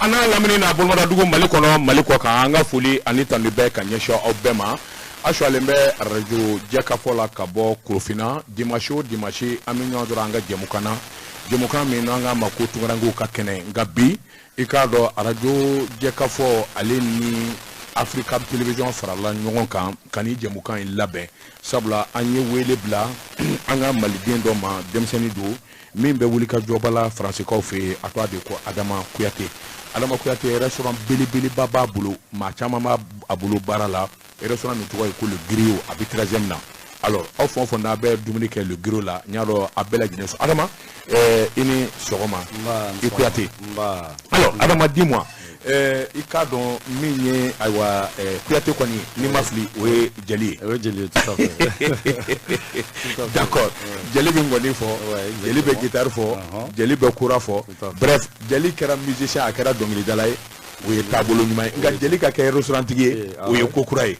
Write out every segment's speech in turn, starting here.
ana lamini na bolmada dugu Mali kono Mali ko kan anga foli ani tanu be kan yesho obema ashwalembe radio jakafola kabo Kurufina dimanche aminyo duranga jemukan minanga makutu rangu ka kene ngabi ikado radio jakafo aleni Africa Television farala ɲɔgɔn kan kani jɛmukan in labɛn sabula an ye wele bila an ka maliden dɔ ma denmisɛnnin don min bɛ wuli ka jɔba la faransikaw fɛ a tɔgɔ de ko Adama Kuyate restaurant belebeleba b'a bolo maa caman b'a bolo baara la restaurant min tɔgɔ ye ko le griot a bɛ 13e na alors aw fɛn o fɛn n'a bɛ dumuni kɛ le griot la n y'a dɔn a bɛɛ lajɛlen sɔn Adama i ni sɔgɔma i Kuyate alors Adama dis-moi i k'a dɔn min ye ayiwa Kuyate kɔni ni ma fili o ye jeli ye. O ye jeli ye tout à fait. D'accord jeli bɛ ngɔni fɔ jeli bɛ guitare fɔ jeli bɛ kura fɔ bref jeli kɛra musicien a kɛra dɔnkilidala ye o ye taabolo ɲuman ye nka jeli ka kɛ restaurantigi ye o ye ko kura ye.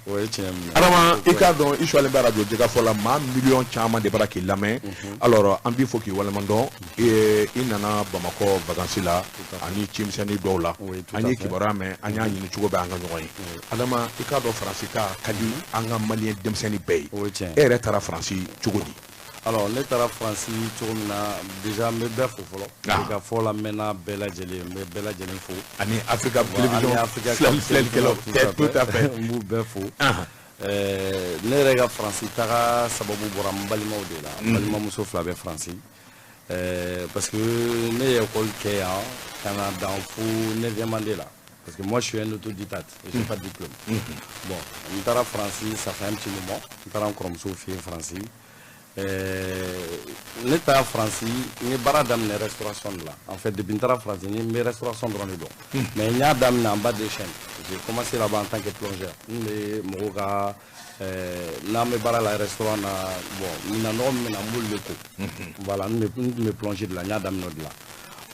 Adama i k'a dɔn i suwalen bɛ radio Jɛkafɔ la maa miliyɔn caman de b'a la k'i lamɛn alors an b'i fɔ k'i waleɲuman dɔn i nana Bamakɔ vacances la ani cimisɛnnin dɔw la an ye kibaruya mɛn an y'a ɲini cogo bɛ an ka ɲɔgɔn ye Adama i k'a dɔn Faransika ka di an ka maliyɛn denmisɛnnin bɛɛ ye e yɛrɛ taara Faransi cogo di. Alors ne taara Faransi cogo min na déjà n bɛ bɛɛ fo fɔlɔ Jɛkafɔ la n mɛnna bɛɛ lajɛlen n bɛ bɛɛ lajɛlen fo ani Africa Television filɛlikɛlaw tout à fait n b'u bɛɛ fo ne yɛrɛ ka Faransi taga sababu bɔra n balimaw de la n balimamuso fila bɛ Faransi parce que ne ye école kɛ yan ka na dan fo 9e année la parce que moi je suis un autodidacte je n'ai pas de diplôme bon n taara Faransi ça fait un petit moment n taara n kɔrɔmuso fɛ yen Faransi ne taara Faransi n ye baara daminɛ restauration de la en fait depuis n taara Faransi n bɛ restauration dɔrɔn de dɔn mais n y'a daminɛ en bas de chaîne j'ai commencé là-bas en tant que plongeur n bɛ mɔgɔw ka n'an bɛ baara la restaurant na bon minɛnɔgɔ min bɛ na n b'olu de ko voilà n tun bɛ plongée de la n y'a daminɛ o de la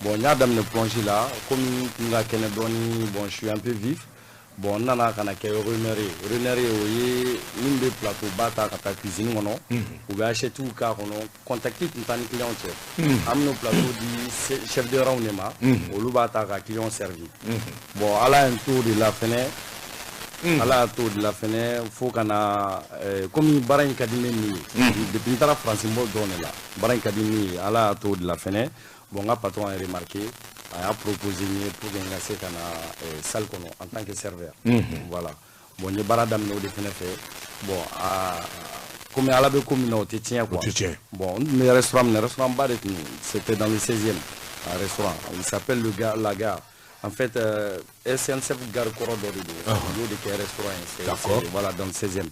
bon n y'a daminɛ plongée la komi n tun ka kɛnɛ dɔɔni bon je suis un peu vif bon n nana ka na kɛ runner ye o ye min bɛ plateau ba ta ka taa cuisine kɔnɔ u bɛ assiette k'a kɔnɔ contact tun t'an ni client cɛ an bɛn'o plateau di chef de rang de ma olu b'a ta ka client servir bon ala ye n t'o de la fɛnɛ ala y'a t'o de la fɛnɛ fo ka na komi baara in ka di ne min ye depuis n taara Faransi n b'o dɔrɔn de la baara in ka di min ye ala y'a t'o de la fɛnɛ bon n ka patron a remarqué a y'a proposé n ye pour que n ka se ka na salle kɔnɔ en tant que serveur voilà bon n ye baara daminɛ o de fɛnɛ fɛ bon komi ala bɛ ko min na o tɛ tiɲɛ quoi bon n tun bɛ restaurant min na restaurant ba de tun don c'était dans le 16e un restaurant il s'appelle la gare en fait SNCF gare kɔrɔ dɔ de don u y'o de kɛ restaurant ye voilà dans le 16e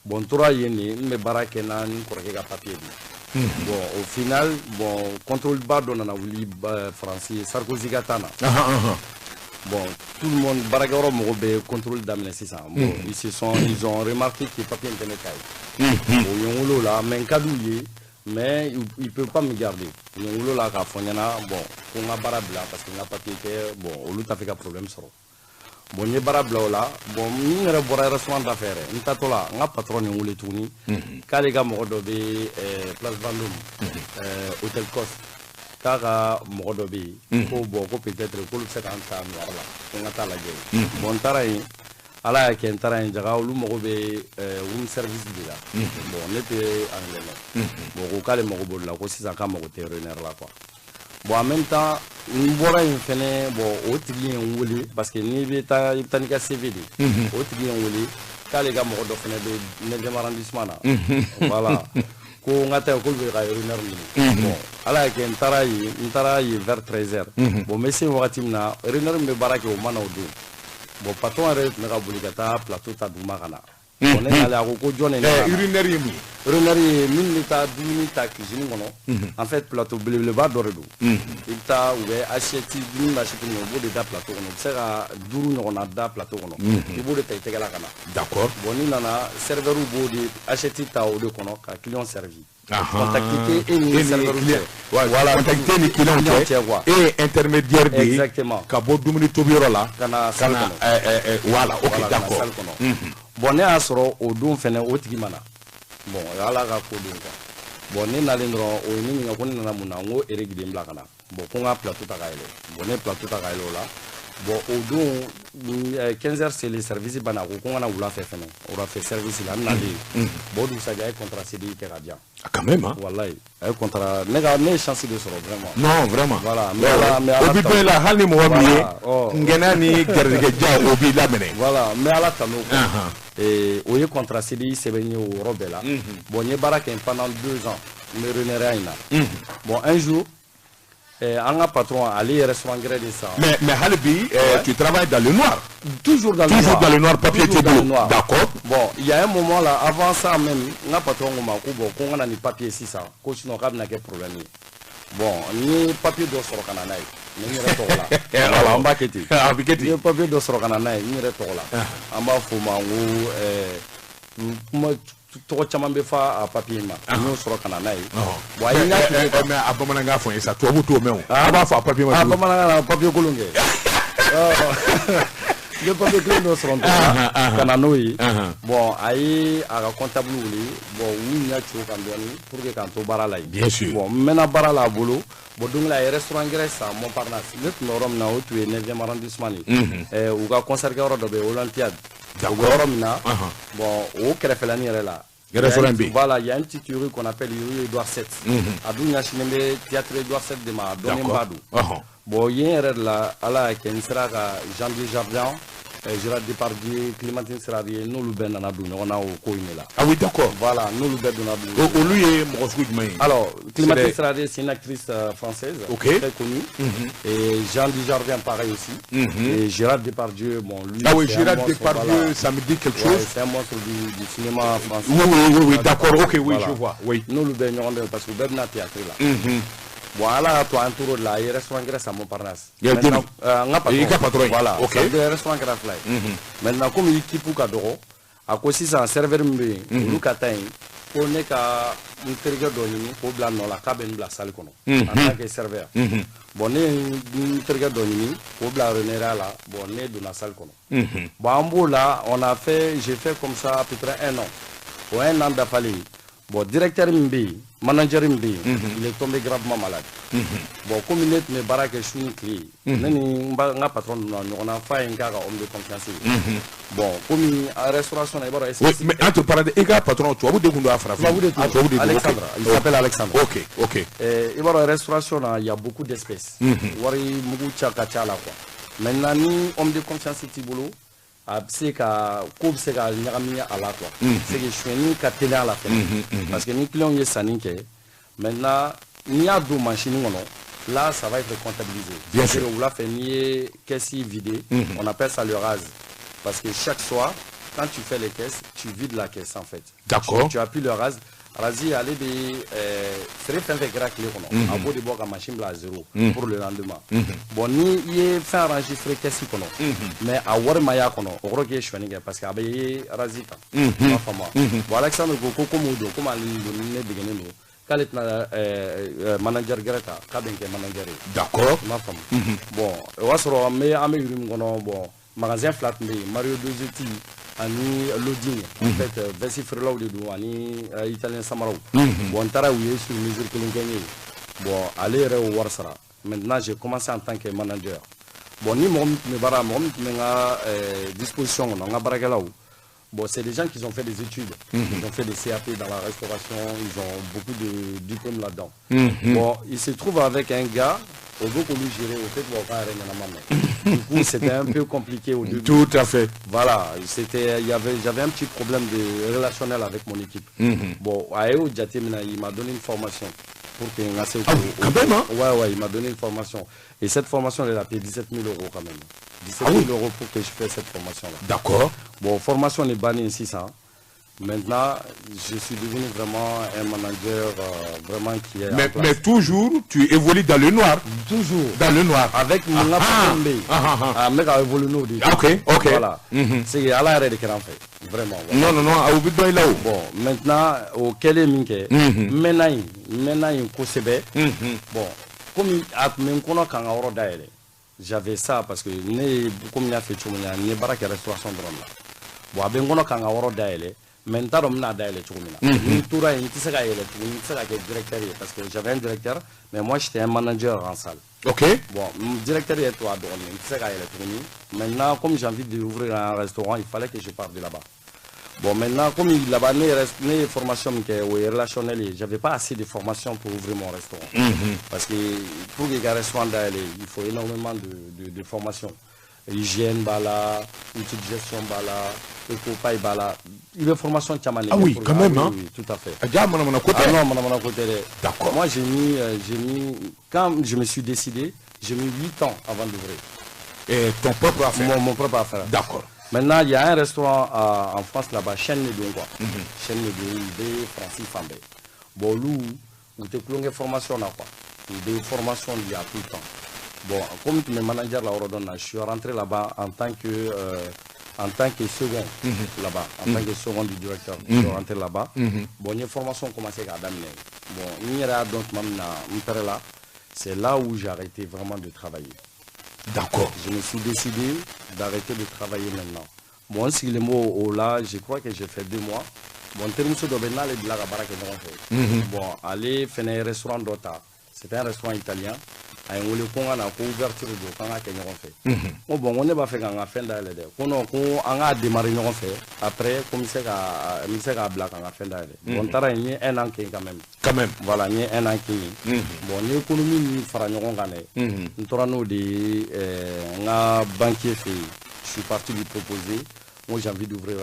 bon n tora yen de n bɛ baara kɛ na n kɔrɔkɛ ka papier de bon au final bon contrôle ba dɔ nana wuli Faransi Sarkozy ka taa na bon tout le monde baarakɛyɔrɔ mɔgɔw bɛ contrôle daminɛ sisan bon ils ont remarqué que papier in tɛ ne ta ye o ye n wolo la mais n ka d'u ye mais il peut pas me garder u ye n wolo la k'a fɔ n ɲɛna bon ko n ka baara bila parce que n ka papier kɛ bon olu t'a fɛ ka problème sɔrɔ bon n ye baara bila o la bon n yɛrɛ bɔra restaurant da fɛ yɛrɛ n taatɔ la n ka patron nin wele tuguni k'ale ka mɔgɔ dɔ bɛ place Vendôme hôtel Cos k'a ka mɔgɔ dɔ bɛ yen ko bon ko peut-être k'olu bɛ se k'an ta nɔgɔya la ko n ka taa lajɛ bon n taara yen ala y'a kɛ n taara yen jaga olu mago bɛ room service de la bon ne tɛ anglais bon ko k'ale mago b'o la ko sisan k'a mago tɛ runner la quoi bon en même temps n bɔra yen fɛnɛ bon o tigi ye n wele parce que n'i bɛ taa i bɛ taa n'i ka CV de o tigi ye n wele k'ale ka mɔgɔ dɔ fɛnɛ bɛ 9e arrondissement na voilà ko n ka taa yen k'olu bɛ ka runner ɲini bon ala y'a kɛ n taara yen vers 13h bon n bɛ se wagati min na runner min bɛ baara kɛ o ma na o don bon patron yɛrɛ tun bɛ ka boli ka taa plateau ta duguma ka na bon ne n'ale a ko jɔn ne nana runner ye mun ye runner ye min bɛ taa dumuni ta cuisine kɔnɔ en fait plateau belebeleba dɔ de don i bɛ taa u bɛ assiette dumuni bɛ assiette min u b'o de da plateau kɔnɔ u bɛ se ka 5 ɲɔgɔnna da plateau kɔnɔ i b'o de ta i tɛgɛ la ka na d'accord bon n'i nana serveur b'o de assiette ta o de kɔnɔ ka client servir contacter et ni serveur voilà contacter ni client cɛ quoi et intermédiaire de exactement ka bɔ dumuni tobiyɔrɔ la ka na salle kɔnɔ voilà ok d'accord bon ne y'a sɔrɔ o don fɛnɛ o tigi ma na bon o y'ala ka ko don quoi bon ne nalen dɔrɔn o ye ne ɲininka ko ne nana mun na n ko ere gide n bila ka na bon ko n ka plateau ta ka yɛlɛ bon ne plateau ta ka yɛlɛ o la Bon, au don 15h c'est les services banako qu'on a oula fait fena. On a fait service là on a dit bon nous ça gagne contrat CDI Terradia. Quand même hein. Wallahi, un contrat n'est chance de solo vraiment. Non, vraiment. Voilà, mais obi pe la hali mo wabiye. Ngena ni gerge ja obi la mene. Voilà, mais à la tano. Et au contrat CDI c'est venu au Robela. Bon, il y a baraque pendant 2 ans. Mais René bon, un jour un patron allait restaurant gré de ça. Mais Halibi, tu travailles dans le noir. Toujours dans le noir. Toujours dans le noir, papier toujours dans le noir. D'accord. Bon, il y a un moment là, avant ça même, un patron m'a dit bon, qu'on a des papiers ici ça, qu'on sinon on a des problèmes. Bon, ni papier de sur le canal, ni retour là. Voilà, on va quitter. Ni papier de sur le canal, ni retour là. On va foutre moi tout chaman be fa a papier ma no soro kana nai wa ina mais abamana nga fo ça to buto me aba fa papier ma abamana papier kolonge le papier kolonge soro kana noi bon ai aga comptable wuli bon wunya chu kan doni pour que quand to barala bien sûr bon mena barala bolo bon donc la restaurant Grèce à Montparnasse le norom na o tu 9e arrondissement ou ga concert ga ro do be Olympiade. Bon, au Kéréfelani là. Voilà, il y a une petite rue qu'on appelle rue Édouard VII. À Dounia Chinembe, théâtre Édouard VII de ma donné Mbadou. Bon, il y a un là, à qui sera Jean Desjardins, Gérard Depardieu, Clémentine Serrarier, nous le ben dans on a au Koine là. Ah oui, d'accord. Voilà, nous le ben dans au lui est Morosgoudmaï. Alors, Clémentine Serrarier, c'est une actrice française, très connue. Et Jean Desjardins, pareil aussi. Et Gérard Depardieu, bon, lui. Ah oui, Gérard Depardieu, ça me dit quelque chose. C'est un monstre du cinéma français. Oui, d'accord, ok, oui, je vois. Oui. Nous le ben parce que le ben théâtre là. Voilà, toi un tour là, il restaurant Grèce à Montparnasse. Maintenant, patron. Voilà, ok. Il restaurant Grèce là. Maintenant, comme il équipe pour Kadoro, à quoi si c'est un serveur mbé, nous katain, on est qu'à un territoire d'onini, pour blanc dans la cabine de la salle qu'on a. En tant que serveur. Bon, un territoire d'onini, pour blanc renera là, bon, on est dans la salle qu'on a. Bon, en beau là, on a fait, j'ai fait comme ça à peu près 1 an. Ou 1 an d'affalé. Bon, directeur Mbi, manager Mbi, il est tombé gravement malade. Bon, comme il est mes baraques et chouines clés, un patron, on a fait un gars homme de confiance. Bon, comme il a restauration, mais entre parenthèses, il y a un patron, tu as vu de Alexandre, il s'appelle Alexandre. Ok. Il y a restauration, il y a beaucoup d'espèces. Il y a beaucoup de chakachala. Maintenant, homme de confiance, c'est boulot. C'est que comme c'est que n'y a la quoi c'est que je suis ni catélé à la fin parce que ni client y est saninké maintenant n'y a deux machines là ça va être comptabilisé bien sûr on l'a fait ni caisse vidée on appelle ça le rase parce que chaque soir quand tu fais les caisses tu vides la caisse en fait d'accord tu appuies le rase Razi allait de faire fin de grâce à bout de boire la machine à 0 pour le lendemain. Bon, ni y fait enregistrer qu'est-ce qu'on a. Mais à Warmaya qu'on a, au roquet je suis parce qu'il y a Razi. Bon, Alexandre Goko comme Udo, comme Ali Donné de quand est manager Greta, Kabenke manager. D'accord. Ma femme. Bon, on va se remettre à mes bon magasin flat Mario Dozetti. Ani loading en fait Vessi Frela ou de ani italien Samarou bon tara oui sur mesure que l'on gagne bon aller au Warsara maintenant j'ai commencé en tant que manager bon ni mon me bara mon nga disposition nga barakala bon c'est des gens qui ont fait des études ils ont fait des CAP dans la restauration ils ont beaucoup de diplômes là-dedans bon il se trouve avec un gars au bout qu'on lui gérer au fait du coup c'était un peu compliqué au début. Tout à fait. Voilà, j'avais un petit problème de relationnel avec mon équipe. Bon, Aéo Djatemina, il m'a donné une formation pour que quand même hein? Ouais, il m'a donné une formation. Et cette formation, elle a payé 17 000 € quand même. 17 000 € pour que je fasse cette formation-là. D'accord. Bon, formation est bannie 600. Maintenant, je suis devenu vraiment un manager vraiment qui est. Mais toujours, tu évolues dans le noir. Toujours. Dans le noir. Avec mon mec a évolué nous déjà. Ok. Voilà. C'est à l'arrêt de Kéran fait. Vraiment. Voilà. Non, à Oubidou là-haut. Bon, maintenant, au Kélé Minke, maintenant, il Kosebe. Bon, comme même qu'on a quand on a j'avais ça parce que comme il a fait tout le monde, il y a une barre qui restauration de là. Bon, à Bengono quand on a Maintenant, on a d'ailleurs les tours, directeur parce que j'avais un directeur, mais moi j'étais un manager en salle. Ok. Bon, directeur est toi, maintenant, comme j'ai envie d'ouvrir un restaurant, il fallait que je parte de là-bas. Bon, maintenant, comme là-bas, les formations relationnelles, je n'avais pas assez de formations pour ouvrir mon restaurant. Parce que pour qu'il y ait un restaurant, il faut énormément de formations. Hygiène, bala, gestion, bala, éco-paille, bala. Il y a des formations. Ah oui, quand même, hein? Oui, tout à fait. Ah non, mon côté. D'accord. Moi, quand je me suis décidé, j'ai mis 8 ans avant d'ouvrir. Et ton propre affaire? Mon propre affaire. D'accord. Maintenant, il y a un restaurant en France là-bas, Chaîne de quoi. Chaîne de Francis Fambé. Bon, où tu as une formation là, quoi. Des formations il y a tout le temps. Bon, comme tu es manager là, je suis rentré là-bas en tant que second là-bas, en tant que second du directeur. Je suis rentré là-bas. Bon, les formations ont commencé à d'amener. Bon, c'est là où j'ai arrêté vraiment de travailler. D'accord. Je me suis décidé d'arrêter de travailler maintenant. Bon, si les mots là, je crois que j'ai fait 2 mois. Bon, terme de Benal et de la Baraka Bon, aller faire un restaurant d'Ota. C'était un restaurant italien. On a ouverture de Kanga fait. Bon, on n'est pas fait qu'un fin d'aller. On a démarré en fait. Après, comme c'est à Black en fin d'aller. Bon, t'as un an quand même. Quand même. Voilà, il y a un an qui. Bon, l'économie, nous faisons gagner. Nous avons des banquiers fait. Je suis parti lui proposer. Moi, j'ai envie d'ouvrir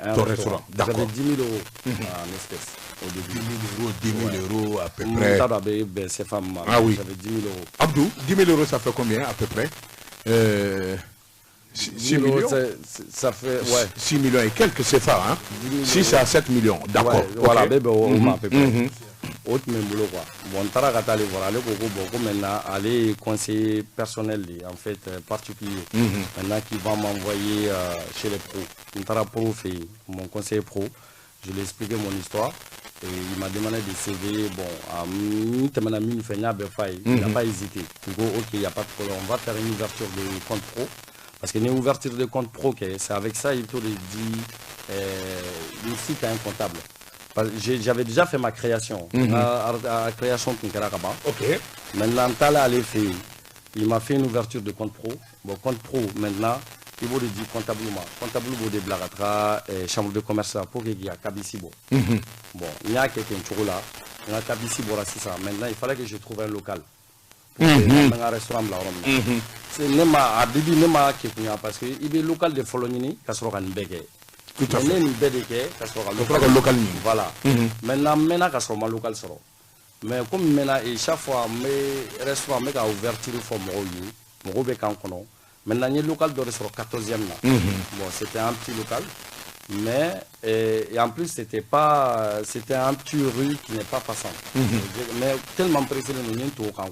un restaurant. J'avais 10 000 euros en espèces au début. 10 000 euros à peu près. C'est femmes. Ah oui. J'avais 10 000 euros. Abdou, 10 000 euros, ça fait combien à peu près 6 millions. Ça fait, ouais. 6 millions et quelques, c'est ça, hein? 6 à 7 millions, d'accord. Ouais, voilà, à peu près. Autre même boulot quoi. Bon, t'as qu'à aller voir, aller beaucoup maintenant, aller conseiller personnel en fait particulier. Maintenant qui va m'envoyer chez les pros. Une pro fait mon conseiller pro. Je lui ai expliqué mon histoire et il m'a demandé des CV. Bon, il n'a pas hésité. Ok, il n'y a pas de problème. On va faire une ouverture de compte pro. Parce qu'une ouverture de compte pro, c'est avec ça, il te dit, ici, tu as un comptable. J'avais déjà fait ma création. La création de Kinkarakaba. Ok. Maintenant, il m'a fait une ouverture de compte pro. Bon, compte pro, maintenant, il vous le dit comptablement. Comptable, vous de Blagatra, chambre de commerce, pour qu'il y ait Kabisibo. Bon, il y a quelqu'un qui là. Il y a Kabisibo, là, c'est ça. Maintenant, il fallait que je trouve un local. Un restaurant là. C'est Nema, à début, Nema, parce qu'il y a un local de Folonini, qui sera un bégué. Tout à fait. Voilà. Maintenant, quand on local sera. Mais comme maintenant, chaque fois, mes restaurants, mes ouverture pour moi, maintenant, il y a un local de restaurant 14e là. Bon, c'était un petit local. Mais, et en plus, c'était un petit rue qui n'est pas passant. Mais tellement pressé, nous n'y tout quoi.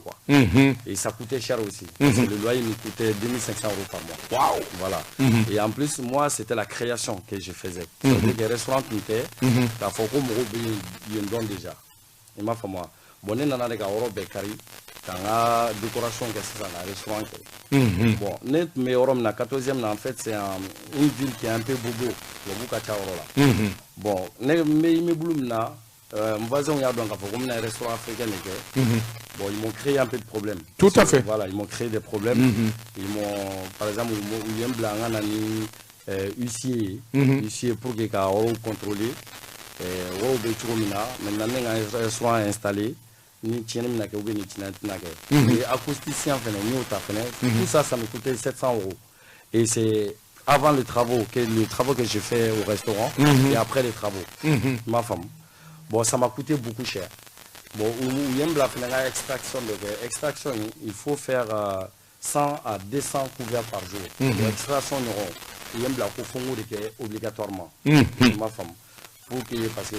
Et ça coûtait cher aussi. Parce que le loyer me coûtait 2500 euros par mois. Waouh! Voilà. Et en plus, moi, c'était la création que je faisais. Les restaurants qui étaient, la fois qu'on me donne déjà. Il m'a fait moi. Bon, on a des bécaries. Dans la décoration, c'est ça, le restaurant. Bon, net, mais la 14e, en fait, c'est une ville qui est un peu bobo. Bon, mais voisin, il y a donc un restaurant africain. Bon, ils m'ont créé un peu de problèmes. Tout à fait. Voilà, ils m'ont créé des problèmes. Ils m'ont, par exemple, William Blanc, huissier pour que les contrôler. Maintenant, un restaurant installé. Ni tienne n'a que ni et acousticien tout ça me coûtait 700 euros et c'est avant les travaux que j'ai fait au restaurant et après les travaux ma femme bon ça m'a coûté beaucoup cher bon il y a extraction il faut faire 100 à 200 couverts par jour l'extraction il y a obligatoirement ma femme pour que parce que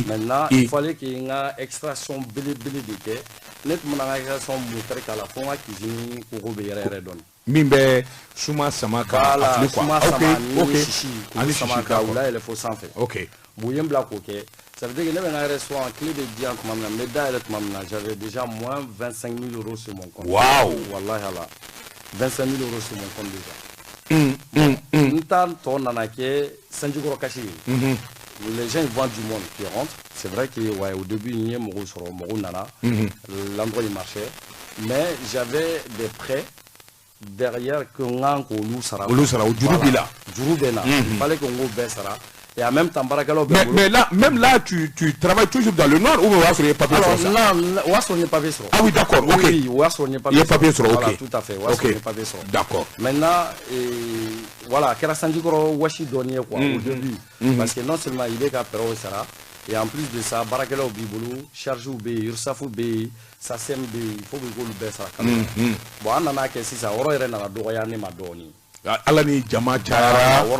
maintenant, il fallait qu'il y ait une extraction belé net mon extraction montrer la fond à cuisine pour obéir donne. Mimbe Souma Samaka là il faut s'en faire. OK. Bouillon black OK. Ça veut dire que un restaurant clé de diamant comme la médaille j'avais déjà moins 25 000 euros sur mon compte. Waouh. Wallahi Allah. 25 000 euros sur mon compte déjà. on en a qui est Sanjigoro Kashi. Les gens ils voient du monde qui rentre. C'est vrai qu'au début, il y a l'endroit il marchait. Mais j'avais des prêts derrière que il fallait qu'on go Bessara. Et en même temps, mais là, même là, tu travailles toujours dans le nord ou on va sur les papiers? Alors là, on n'est pas vaisseau. Ah oui, d'accord, ok. Oui, on n'est pas vaisseau. Voilà, ok. tout à fait. Ok. D'accord. Maintenant, voilà, Kerasanjikoro Washi donné quoi au début. Parce que non seulement il est capé au Sara, et en plus de ça, Barakela au Bibulu, Charge ou B, Ursafu B, Sassem B, il faut que vous le Bessara. Bon, on en a que si ça, on aurait un Doyane Madoni. Alani Jama Chara, ça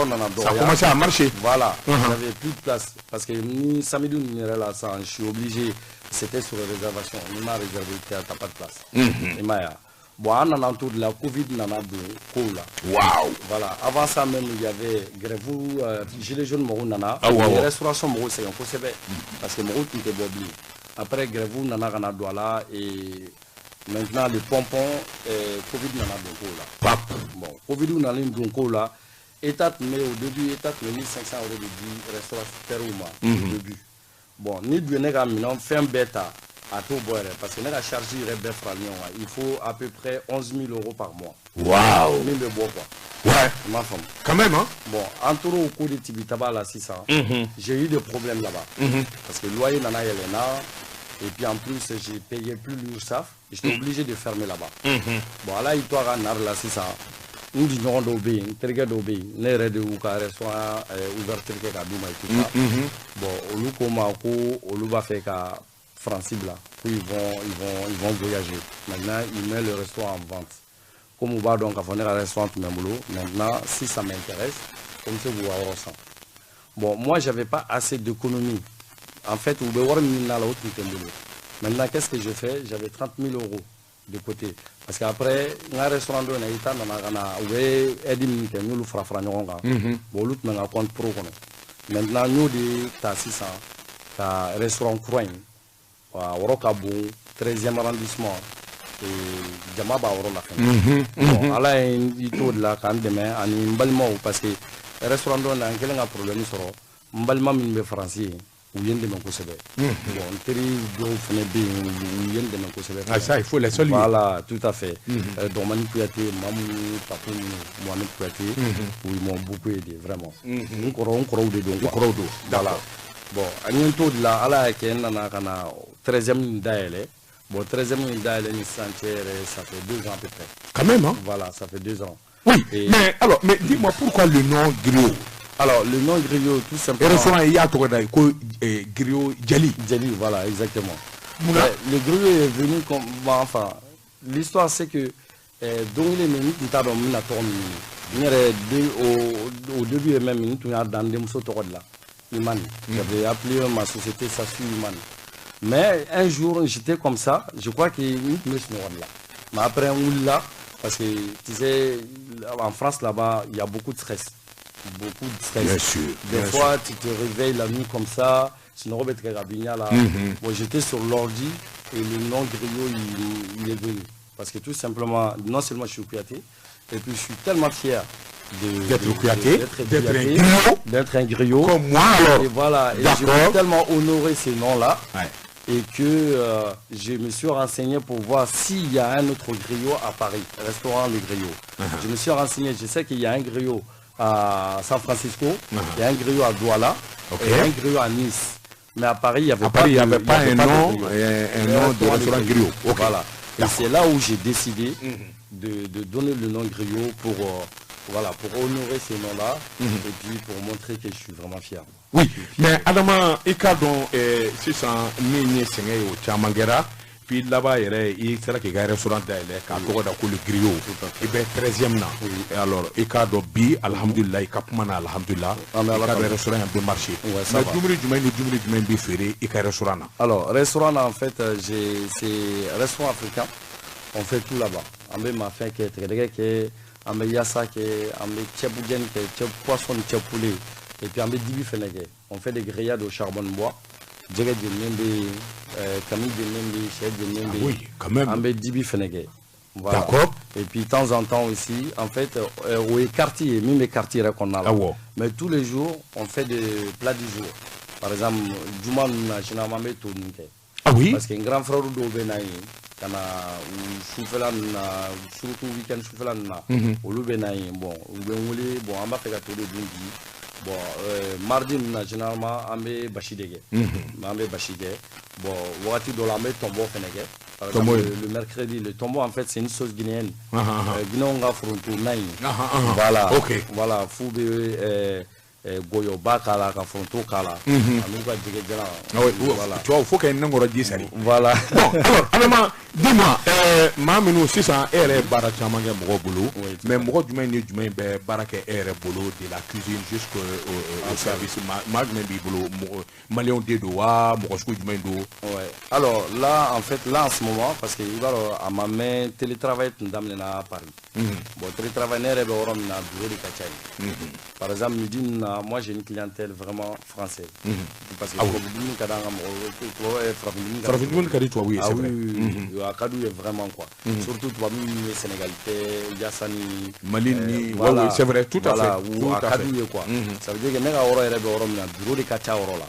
a commencé à marcher. Voilà, j'avais plus de place. Parce que ni samedi, ni là, je suis obligé, c'était sur les réservations. On m'a réservé, tu n'as pas de place. Bon, on a autour de la Covid, on a deux là. Waouh! Voilà, avant ça même, il y avait Grevou, Gilets jaunes, Nana. Les restaurations, c'est un peu sévère. Parce que Morou, tout est bobli. Après, Grevou, Nana, Rana Douala et. Maintenant, les pompons, Covid n'en a donc là. Bon, Covid n'en a donc là. État, mais au début, État, 1500 € de restaurateur au début. Bon, ni du nègre à Milan, fait un bêta à tout boire. Parce que nègre à charger il faut à peu près 11 000 € par mois. Waouh! 1000 de bois quoi. Ouais. Ma femme. Quand même, hein? Bon, entouré au cours de Tibitaba là, 600, j'ai eu des problèmes là-bas. Parce que le loyer n'en a Yelena. Et puis en plus, j'ai payé plus l'URSSAF. J'étais obligé de fermer là-bas. Bon, là, il doit avoir là, c'est ça. Nous disons d'obéir, très d'obéir. Nous avons restaurant ouverture qui est à Douma et tout ça. Bon, au lieu qu'on va faire qu'à Francine là, ils vont voyager. Maintenant, ils mettent le restaurant en vente. Comme on va donc faire un restaurant tout le monde, maintenant, si ça m'intéresse, comme ça, vous avez ça. Bon, moi, je n'avais pas assez d'économie. En fait, maintenant, qu'est-ce que je fais? J'avais 30 000 € de côté. Parce qu'après, un restaurant de Naïta, maintenant, nous, des 600, un restaurant Croin, au Rocabou, 13e arrondissement, et Djamaba au Bon, alors, il y a quand même un balmo, parce que le restaurant de Naïta, il y a un problème sur le balmo français. Ça, il faut les saluer. Voilà, tout à fait. Domani Kouyaté, Mamou, Papou, Mohamed Kouyaté, où ils m'ont beaucoup aidé, vraiment. On croit de donc. Voilà. Bon, à bientôt de là, à la Ken, on a 13e d'aile. Bon, 13e d'aile, ça fait 2 ans à peu près. Quand même, hein? Voilà, ça fait 2 ans. Oui, mais dis-moi pourquoi le nom Griot? Alors, le nom Griot, tout simplement. Le restaurant, il y a Griot Djali. Djali, voilà, exactement. Le Griot est venu comme. Enfin, l'histoire, c'est que. Donc, les minutes, nous avons mis la tourne. Au début, même, nous avons dans des mousseaux de là. Iman. J'avais appelé ma société Sassu Iman. Mais un jour, j'étais comme ça. Je crois qu'il me suis là. Mais après, on l'a. Parce que, tu sais, en France, là-bas, il y a beaucoup de stress. Beaucoup de stress. Bien sûr. Des fois, tu te réveilles la nuit comme ça. Sinon, Robert Kagabigna, là. Bon, j'étais sur l'ordi et le nom Griot, il est venu. Parce que tout simplement, non seulement je suis Kouyaté, et puis je suis tellement fier d'être un griot. Comme moi, alors. Et voilà, et je veux tellement honorer ces noms-là. Ouais. Et que je me suis renseigné pour voir s'il y a un autre griot à Paris, restaurant Le Griot. Je me suis renseigné, je sais qu'il y a un griot à San Francisco, il y a un griot à Douala, et un griot à Nice. Mais à Paris, il n'y avait pas un nom de restaurant griot. Voilà. Et c'est là où j'ai décidé de donner le nom griot pour honorer ces noms-là et puis pour montrer que je suis vraiment fier. Oui, mais Adama, c'est ça, au Chamangera, puis là-bas, il sera qu'il y a un restaurant quand on a le griot, et bien 13e là. Alors, Bi, Alhamdulillah, Kapmana, Alhamdulillah, il y a un restaurant un peu marché. Mais du restaurant. Alors, restaurant, en fait, c'est restaurant africain, on fait tout là-bas. On met ma fin qui est très qui on met yassa qui est, on met tchèboudjen qui est, poisson, tchèpoulé, et puis on met dibi fenege. On fait des grillades au charbon de bois. Djega de Nembe, Camille de Nembe, Chef de Nembe. Oui, quand même. On met dibi fenege. Voilà. D'accord. Et puis de temps en temps aussi, en fait, au quartier, même les quartiers qu'on a là. Ah ouais. Mais tous les jours, on fait des plats du jour. Par exemple, Juma généralement tout. Ah oui. Parce qu'un grand frère de Benaï, quand surtout week-end soufflant na, au Benaï, bon, on va faire tout le bungi. Bon, mardi généralement on met bachidege. On met bachidege. Bon, wati do la met tombeau fenege. Par exemple, le mercredi, le tombeau en fait c'est une sauce guinéenne. Guinéen on a fronto naï. Voilà. Ok. Voilà, foube goyo bakala ka fronto kala. Anuka djege jala. Voilà. Tu vois, il faut qu'il y ait un nombre de sari. Voilà. Bon, alors, dis-moi, Mamino, c'est ça, elle est barachamangue Mogobolo, mais Mogodjumen ni Jumen Barake est bolo de la cuisine jusqu'au service. Magmen Bibolo, Malion Dedoa, Mogosco Jumendo. Ouais. Alors là, en fait, là en ce moment, parce qu'il va à ma main télétravail à Paris. Bon, télétravail n'est pas au bureau de Kachai. Par exemple, moi j'ai une clientèle vraiment française. Parce que oui, c'est vrai. Akadou est vraiment quoi. Surtout toi, sénégalité, Yassani, Malini, voilà, c'est vrai, tout à voilà, fait. Ou Akadou est quoi. Ça veut dire que nega oro est bureau de Kacha oro là.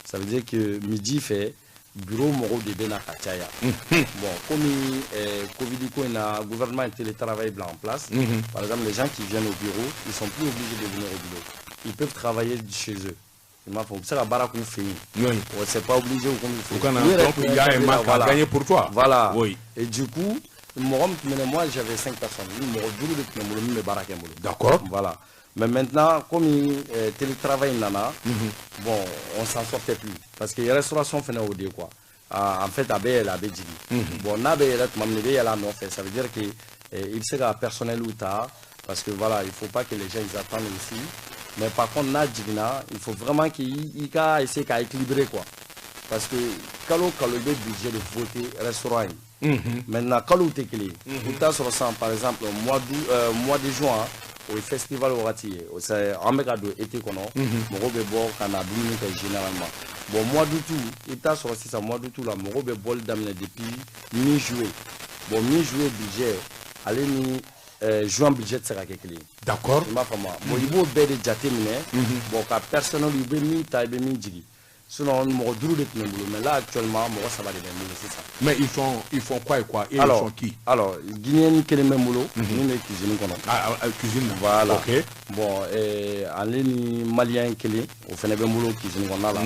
Ça veut dire que midi fait bureau moro de Bena Kachaya. Bon, comme le gouvernement et télétravail en place, par exemple, les gens qui viennent au bureau, ils sont plus obligés de venir au bureau. Ils peuvent travailler chez eux. C'est la barre qu'on fait. C'est pas obligé ou comme il faut. Donc il y a un manque à gagner pour toi. Voilà. Oui. Et du coup, moi j'avais 5 personnes. D'accord. Voilà. Mais maintenant, comme il télétravail nana, bon, on s'en sortait plus. Parce que les restaurations faisaient au dé quoi. En fait, Abé la Bédjili. Bon, Nabé la non fait. Ça veut dire qu'il sera personnel ou tard. Parce que voilà, il ne faut pas que les gens ils attendent ici. Mais par contre, il faut vraiment qu'il essaie d'équilibrer quoi. Parce que quand on a le budget de voter restaurant, maintenant quand on est clé, par exemple mois de juin, au festival au Rati, c'est un méga de été qu'on a, mon bebo qu'on a généralement. Bon mois d'août, il t'a sorti ça mois d'août là, mon bol d'amener depuis mi-juillet. Bon mi-juillet budget, allez ni juin budget sera quelque chose. D'accord. Bon, il faut bien déjà terminer. Bon, quand personne ne veut ni taille ni jigi. Sinon, on mais là actuellement, ça va devenir c'est ça. Mais ils font quoi et quoi? Ils sont qui? Alors, Guinéen qui est même boulot, nous les cuisine cuisine. Voilà. Ok. Bon, en ligne malien qui est, au fait même boulot cuisine qu'on a là.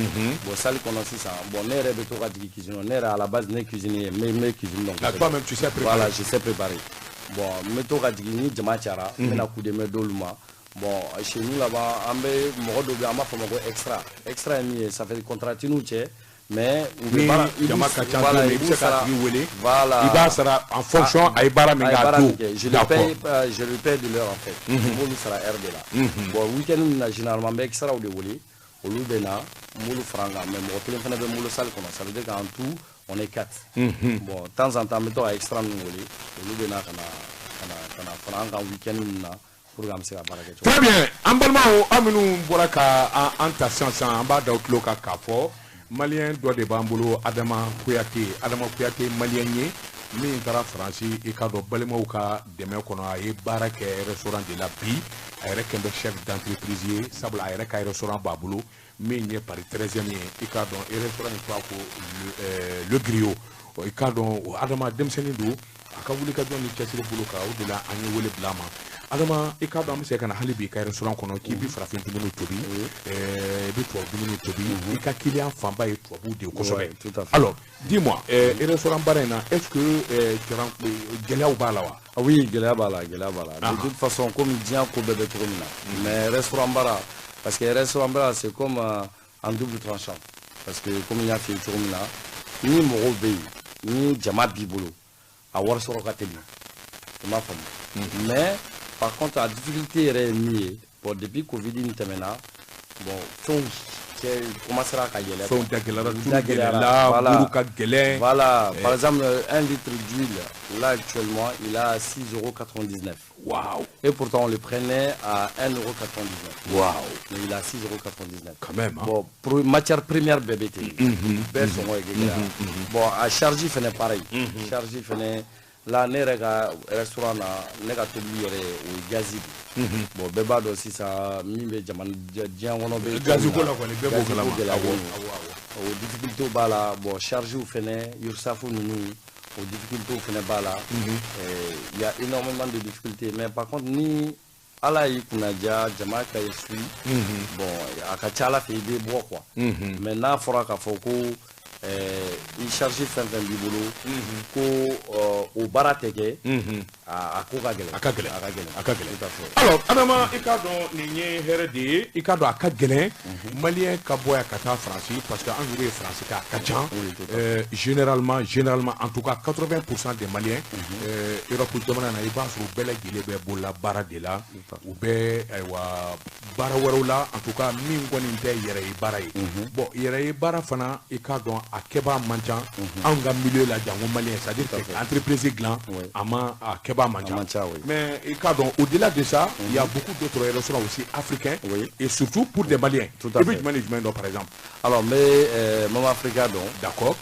Bon, ça qu'on a ça. Bon, n'est pas tout à dire cuisine, on est à la base n'est cuisinier, mais cuisine donc. Toi-même tu sais préparer. Voilà, je sais préparer. Bon, méthode radiguini, Djamachara, maintenant coup de Medoluma. Bon, chez nous là-bas, on a extra. Extra, ça fait contrat nous, mais il va en fonction à Ibara je le paye de l'heure en fait. Moulou sera RD là. Bon, week-end, généralement, extra ou de Woli, au Loubena, Moulou Franga, même au téléphone de Moulou Sal, ça veut dire qu'en tout, on est 4. Bon, de temps en temps, mettons à extra nous, au Loubena, on a un week-end. Très bien. En Balmao, Aminou Boraka, en ta science, en bas d'Outloka Kafo, Malien doit de Bambolo, Adama Kouyaté, Malien, Mintara Franci, et Kado Balemauka, Demekono, et Barake, restaurant de la Bi, avec un chef d'entreprise, Sabla, avec un restaurant Babolo, Migné par 13e, et Kado, et restaurant le griot, et Kado, Adama Demsenido, Akawuli Kadon, Chessel Buluka, ou de la Annie Blama. Adama, et quand on sait qu'un halibi, qu'un restaurant qu'on a qui vit frappé de minutes tobi, et toi, 2 minutes tobi, et qu'un client famba et toi, vous dites, alors, dis-moi, et restaurant Barena, est-ce que tu rentres Géla ou Balawa? Ah oui, Géla Bala. De toute façon, comme il dit, on peut mais restaurant Bara, parce que restaurant Bara, c'est comme en double tranchant. Parce que comme il y a fait là, ni Morobé, ni Djama Bibolo, à Warsorogateli. C'est ma femme. Mais, par contre, la difficulté est mieux. Bon, depuis le Covid, bon, commencera à gagner. Voilà. Par exemple, 1 litre d'huile, là actuellement, il a 6,99 €. Waouh. Et pourtant, on le prenait à 1,99 €. Waouh. Mais il a 6,99 €. Quand même. Hein? Bon, pour matière première BBT. Bon, à charge, il fait pareil. Charge, il fait là ne rega restaurant na ne ka tobili yɛrɛ o ye gazi de bon bɛɛ b'a dɔn sisan min bɛ jamana diɲɛ kɔnɔ bɛ gazi ko la kɔni bɛɛ b'o kalama o difficulté b'a la bon charge fɛnɛ URSAF ninnu o difficulté fɛnɛ b'a la il y a énormément de difficultés mais par contre ni ala y'i kunnaja jama ka ye su bon a ka ca ala fɛ i bɛ bɔ quoi mais n'a fɔra k'a fɔ ko i charge fɛn fɛn b'i bolo ko o baara tɛ kɛ a ko ka gɛlɛn a ka gɛlɛn alors Adama i k'a dɔn nin ye hɛrɛ de ye i k'a dɔn a ka gɛlɛn maliyɛn ka bɔ yan ka taa Faransi parce que an yɛrɛ ye Faransi k'a ka ca généralement en tout cas 80% des Maliens Europe jamana na i b'a sɔrɔ bɛɛ lajɛlen bɛ bolola baara de la u bɛ ayiwa baara wɛrɛw la en tout cas min kɔni tɛ yɛrɛ ye baara ye bon yɛrɛ ye baara fana i k'a dɔn a kɛbaa man ca anw ka milieu la jango malien c'est à dire que entreprise dilan a ma a kɛbaa man ca mais i k'a dɔn au-delà de ça il y a beaucoup d'autres restaurants aussi africains et surtout pour des maliens i bɛ jumɛn ni jumɛn dɔn par exemple alors n bɛ Mama Africa dɔn d'accord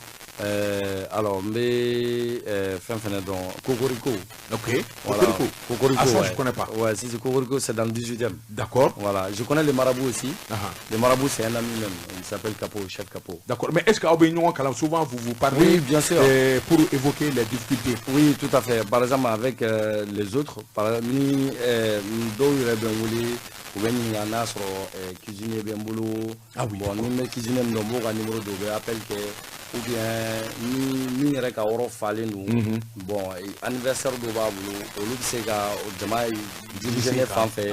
alors n bɛ fɛn fɛnɛ dɔn Cocorico ok voilà. Cocorico ça je connais pas ouais si c'est Cocorico c'est dans le 18e d'accord voilà je connais les marabouts aussi les marabouts c'est un ami même il s'appelle Capo chef Capo d'accord mais est-ce qu'aw bɛ ɲɔgɔn kalan souvent vous parlez oui bien sûr pour évoquer les difficultés oui tout à fait par exemple avec les autres ni dɔw yɛrɛ bɛ n wele u bɛ ɲininka n'a sɔrɔ cuisinier bɛ n bolo bon ni n bɛ cuisinier min dɔn n b'o ka numéro dɔ u bɛ appel kɛ ou bien ni min yɛrɛ ka yɔrɔ falen don bon anniversaire dɔ b'a bolo olu bɛ se ka jama diriger ne fan fɛ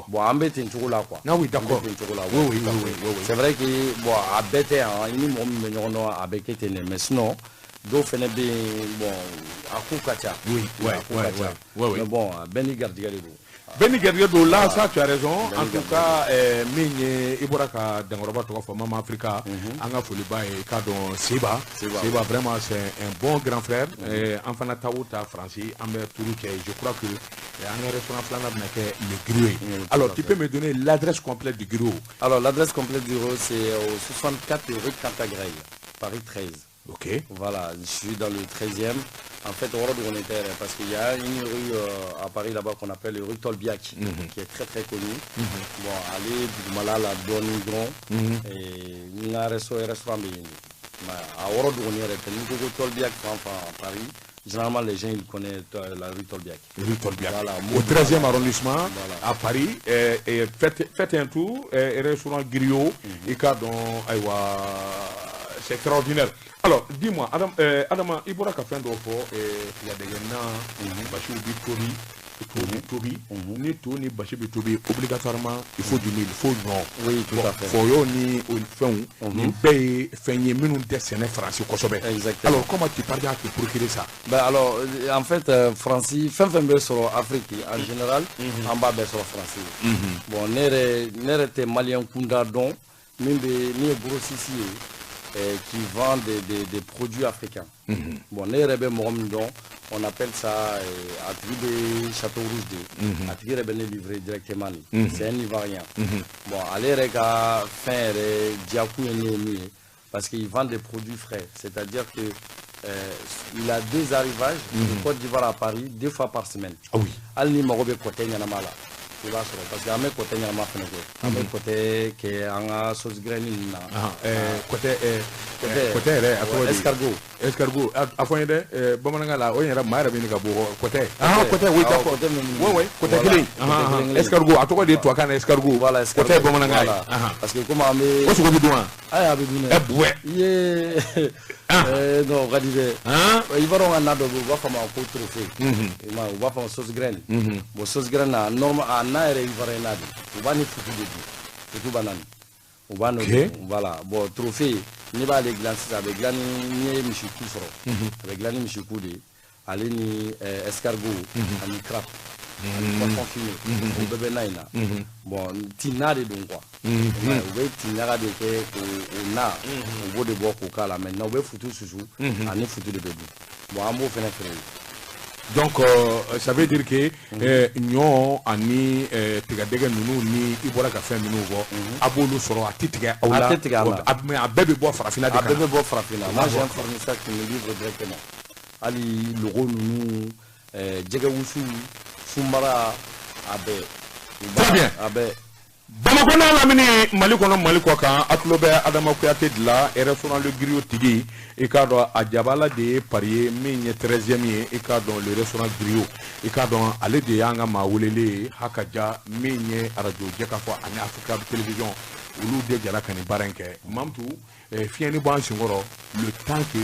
bon an bɛ ten cogo la quoi oui d'accord ten cogo la oui c'est vrai que bon a bɛɛ tɛ yan i ni mɔgɔ min bɛ ɲɔgɔn dɔn a bɛ kɛ ten dɛ mais sinon dɔw fɛnɛ bɛ yen bon a ko ka ca mais bon bɛɛ ni garijɛgɛ de don Beni Guerriero, là, ça tu as raison. En tout cas, Migné, Iboraka, Dangoroba, Mama Africa, Anga Foliba et Kadon Seba. Seba, vraiment, c'est un bon grand frère. Enfant Taouta, Francis, Amber Tourouke, je crois que un restaurant flanable le Grué. Alors, tu peux me donner l'adresse complète du Grué? Alors, l'adresse complète du Grué, c'est au 64 rue Cantagrel, Paris 13. Ok. Voilà, je suis dans le 13e. En fait, on était parce qu'il y a une rue à Paris là-bas qu'on appelle la rue Tolbiac, qui est très très connue. Bon, allez, Malala, la Donne Grand, et il y a un restaurant. À Oro on est Tolbiac à Paris. Généralement, les gens ils connaissent la rue Tolbiac. Rue Tolbiac. Voilà, au 13e arrondissement à Paris. Et faites un tour, et restaurant Griot, et dont c'est extraordinaire. Alors, dis-moi, Adama, il faudra qu'à faire il y a des gens Tobi, ni tout ni Bachi Tobi, obligatoirement, il faut du mille, il faut non. Oui, tout à fait. Faut ni ni paye, feigner, minun dessiné français, Kosobe. Exactement. Alors, comment tu parviens à te procurer ça? Ben alors, en fait, Francis, fin sur Afrique, en général, en bas sur Francis. Bon, nere te malien kunda don, ni grossissi qui vend des produits africains. Bon, on appelle ça atelier Château Rouge. Atelier est livré directement. C'est un Ivoirien. Bon, allez faire diakou et parce qu'il vend des produits frais. C'est-à-dire que il a 2 arrivages de Côte d'Ivoire à Paris 2 fois par semaine. Ah oui. Al Marobe côté Yanamala. Parce que mes côté Yanama Feneko. Côté qui est en sauce graine. Côté escargot. Escargot. À fond de Bomanangala, on ira Mara Binigabo. Côté. Ah, côté, oui, côté Kili. Escargot. À toi de toi, quand escargot. Voilà, côté Bomanangala. Parce que comment mais. Qu'est-ce que vous dites? Ah, non, regardez. Il va avoir un ado, il va faire un coup trophée. Il va faire une sauce graine. Bon, sauce graine, normal, il va avoir un ado. Il va nous foutre de tout banane. Voilà, bon, trophée. Il va aller glacer avec glani, ni michikou fro. Avec glani michikou de. Aller ni escargot, ni crabe. Poisson fumé, au bébé naïna. Bon, tina de donc quoi. Oui, tina de que on a, on veut de boire coca là, maintenant on veut foutre sous, on est foutu de bébé. Bon, un mot fait. Donc, ça veut dire que nous, ani tigadega nous ni ibola café nous abolo soro atitiga aula mais a bébé boire farafina de bébé boire farafina. Moi j'ai un fournisseur qui me livre directement. ali logo nunu jɛgɛ wusu sunbara a bɛɛ. Très bien. A bɛɛ. Bamako n'a lamini Mali kɔnɔ Mali kɔ kan a tulo bɛ Adama Kuyate de la restaurant Le Griot tigi i k'a dɔn a jabala de ye pari ye min ye 13e ye i k'a dɔn le restaurant Griot i k'a dɔn ale de y'an ka maa welele ye Hakaja min ye radio Jɛkafɔ ani Africa Télévision olu de jara ka nin baara in kɛ Mamtu fiɲɛni bɔ an senkɔrɔ le temps que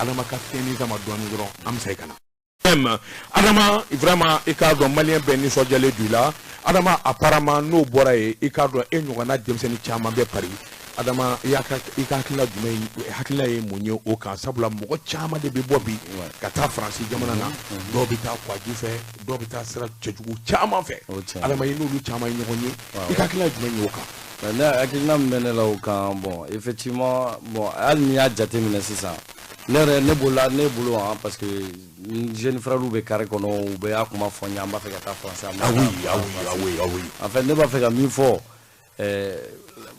Adama ka fiɲɛni sama dɔɔni dɔrɔn an bɛ segin ka na. Adama vraiment i k'a dɔn malien bɛɛ nisɔndiyalen du la Adama apparemment n'o bɔra ye i k'a dɔn e ɲɔgɔnna denmisɛnnin caman bɛ pari Adama i ka hakilina jumɛn hakilina ye mun ye o kan sabula mɔgɔ caman de bɛ bɔ bi ka taa Faransi jamana na dɔw bɛ taa Kɔji fɛ dɔw bɛ taa sira cɛjugu caman fɛ Adama i n'olu caman ye ɲɔgɔn ye i ka hakilina jumɛn ye o kan. Ne hakilina min bɛ ne la o kan bon effectivement bon hali n'i y'a jateminɛ sisan ne bolo parce que jeune frère bɛ carré kɔnɔ u bɛ a kuma fɔ n ye an b'a fɛ ka taa France. Ah oui. En fait ne b'a fɛ ka min fɔ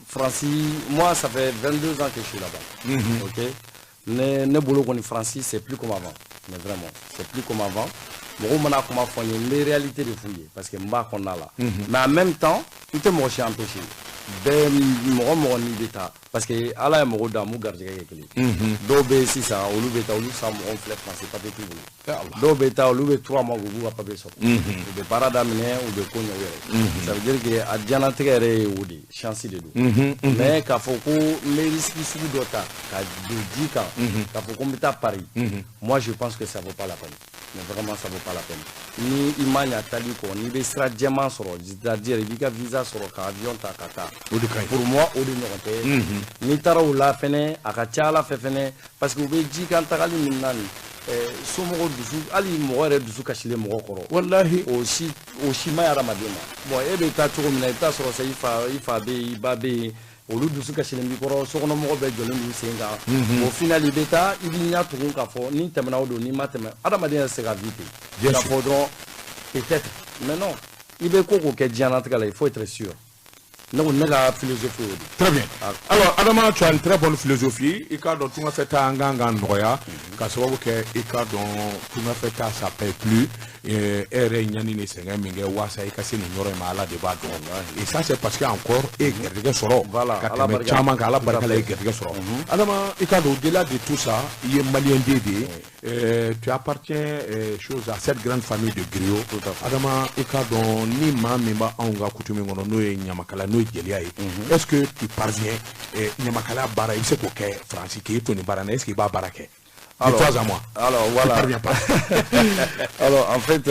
France moi ça fait 22 ans que je suis là-bas. OK ne bolo kɔni France c'est plus comme avant mais vraiment c'est plus comme avant mɔgɔw mana kuma fɔ n ye n bɛ réalité de f'u ye parce que n b'a kɔnɔna la mais en même temps n tɛ mɔgɔ si empêcher bɛɛ mɔgɔ n'i bɛ taa parce que ala ye mɔgɔw da mun garijɛgɛ kɛ kelen dɔw bɛ yen sisan olu bɛ taa olu san mɔgɔw filɛ France papier t'u bolo dɔw bɛ taa olu bɛ 3 mois u b'u ka papier sɔrɔ u bɛ baara daminɛ u bɛ ko ɲɛ u yɛrɛ ça veut dire que a diɲɛlatigɛ yɛrɛ ye o de chance de don mais k'a fɔ ko n bɛ risque sugu dɔ ta ka don ji kan k'a fɔ ko n bɛ taa Paris moi je pense que ça vaut pas la peine mais vraiment ça vaut pas la peine ni i ma ɲa tali kɔ n'i bɛ sira jɛman sɔrɔ c'est-à-dire i b'i ka visa sɔrɔ ka avion ta ka taa pour moi o de ɲɔgɔn tɛ n'i taara o la fɛnɛ a ka ca ala fɛ fɛnɛ parce que u bɛ ji kan tagali min na nin somɔgɔw dusu hali mɔgɔ yɛrɛ dusu kasilen mɔgɔ kɔrɔ wallahi o si ma ɲi adamaden ma bon e bɛ taa cogo min na i bɛ taa sɔrɔ sa i fa bɛ yen i ba bɛ yen olu dusu kasilen b'i kɔrɔ sokɔnɔmɔgɔ bɛɛ jɔlen d'u sen kan au final i bɛ taa i b'i ɲɛ tugun k'a fɔ ni tɛmɛna o don n'i ma tɛmɛ adamaden yɛrɛ tɛ se ka vivre k'a fɔ dɔrɔn peut-être mais non i bɛ ko kɛ diɲɛlatigɛ la il faut être sûr. Ne ka philosophie. Très bien. Alors, Adama, tu as une très bonne philosophie. I k'a dɔn tunga fɛta an kan ka nɔgɔya ka sababu kɛ i k'a dɔn tunga fɛta ça paye plus e yɛrɛ ɲani ni sɛgɛn min kɛ waasa i ka se nin yɔrɔ in ma Ala de b'a dɔn et ça c'est parce que encore e garijɛgɛ sɔrɔ ka tɛmɛ caman kan Ala barika la e garijɛgɛ sɔrɔ Adama i k'a dɔn au-delà de tout ça i ye malien den de ye tu appartiens chose à cette grande famille de Griot Adama i k'a dɔn ni maa min b'a anw ka coutume kɔnɔ n'o ye ɲamakala n'o ye jeliya ye est-ce que tu parviens ɲamakala baara i bɛ se k'o kɛ France k'i to nin baara na est-ce que i b'a baara kɛ alors, de toi à moi alors voilà alors en fait